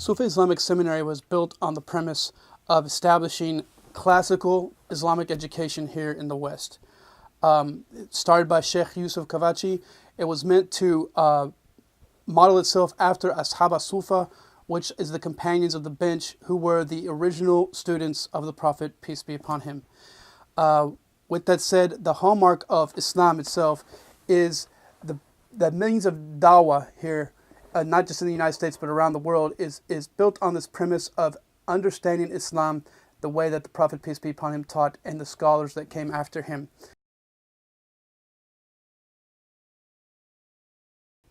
Suffa Islamic Seminary was built on the premise of establishing classical Islamic education here in the West. Started by Sheikh Yusuf Kavachi, it was meant to model itself after Ashab Sufa, which is the companions of the bench who were the original students of the Prophet, peace be upon him. With that said, the hallmark of Islam itself is the means of dawah here, not just in the United States but around the world, is built on this premise of understanding Islam the way that the Prophet, peace be upon him, taught and the scholars that came after him.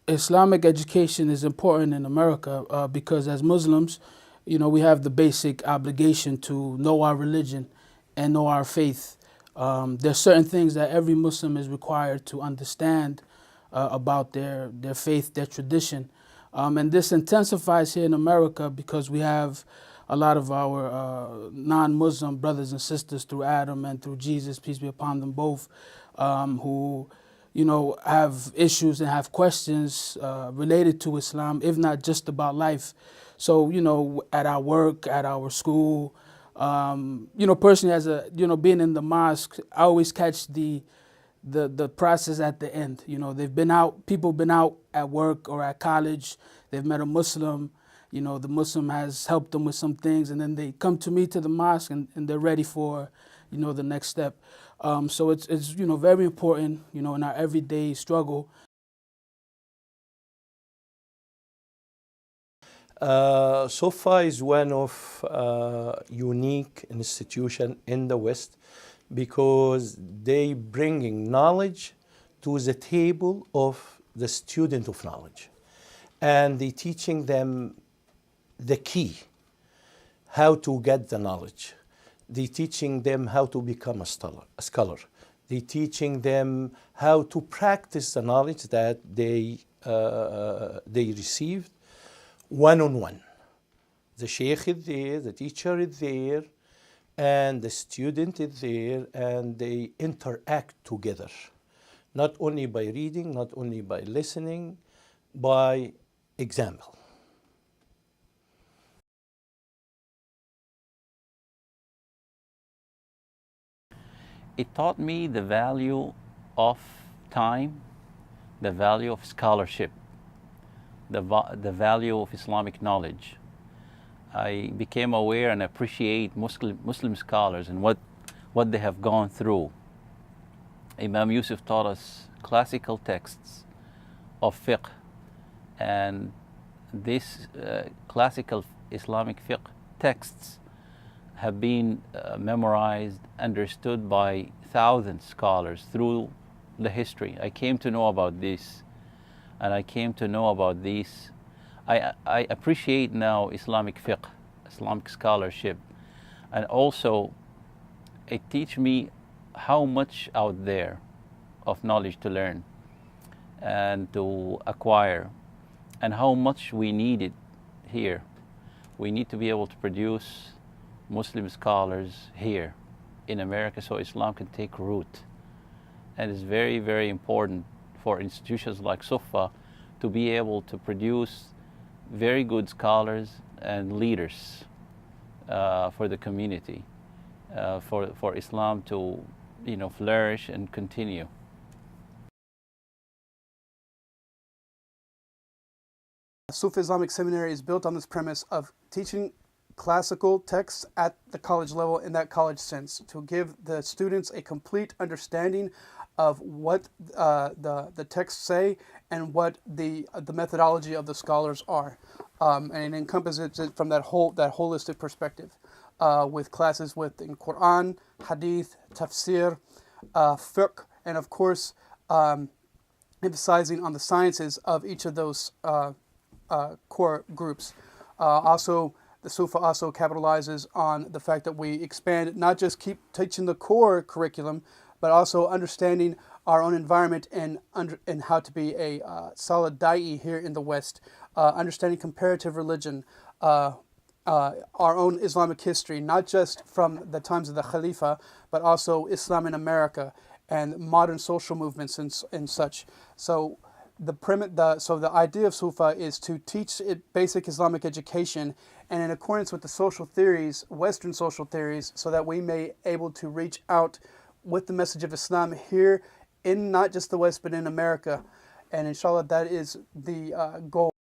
Islamic education is important in America because as Muslims, we have the basic obligation to know our religion and know our faith. There's certain things that every Muslim is required to understand about their faith, their tradition. And this intensifies here in America because we have a lot of our non-Muslim brothers and sisters through Adam and through Jesus, peace be upon them both, who have issues and have questions related to Islam, if not just about life. So, at our work, at our school, personally as being in the mosque, I always catch the process at the end. People have been out at work or at college, they've met a Muslim, the Muslim has helped them with some things, and then they come to me to the mosque and they're ready for, the next step. So it's very important, in our everyday struggle. Suffa is one of unique institution in the West because they bringing knowledge to the table of the student of knowledge, and they teaching them the key, how to get the knowledge. They teaching them how to become a scholar. They teaching them how to practice the knowledge that they received one-on-one. The sheikh is there, the teacher is there, and the student is there, and they interact together. Not only by reading, not only by listening, by example. It taught me the value of time, the value of scholarship, the value of Islamic knowledge. I became aware and appreciate Muslim scholars and what they have gone through. Imam Yusuf taught us classical texts of fiqh, and these classical Islamic fiqh texts have been memorized, understood by thousands of scholars through the history. I came to know about this, and I came to know about these. I appreciate now Islamic fiqh, Islamic scholarship, and also it teach me how much out there of knowledge to learn and to acquire, and how much we need it here. We need to be able to produce Muslim scholars here in America so Islam can take root. And it's very, very important for institutions like Suffa to be able to produce very good scholars and leaders for the community, for Islam to flourish and continue. Suffa Islamic Seminary is built on this premise of teaching classical texts at the college level in that college sense, to give the students a complete understanding of what the texts say and what the methodology of the scholars are, and it encompasses it from that holistic perspective, with classes in Quran, Hadith, Tafsir, Fiqh, and of course emphasizing on the sciences of each of those core groups. Also, the Suffa also capitalizes on the fact that we expand, not just keep teaching the core curriculum, but also understanding our own environment and how to be a solid da'i here in the West, understanding comparative religion, our own Islamic history, not just from the times of the Khalifa, but also Islam in America and modern social movements and such. So So the idea of Suffa is to teach it basic Islamic education and in accordance with the social theories, Western social theories, so that we may able to reach out with the message of Islam here in not just the West but in America. And inshallah, that is the goal.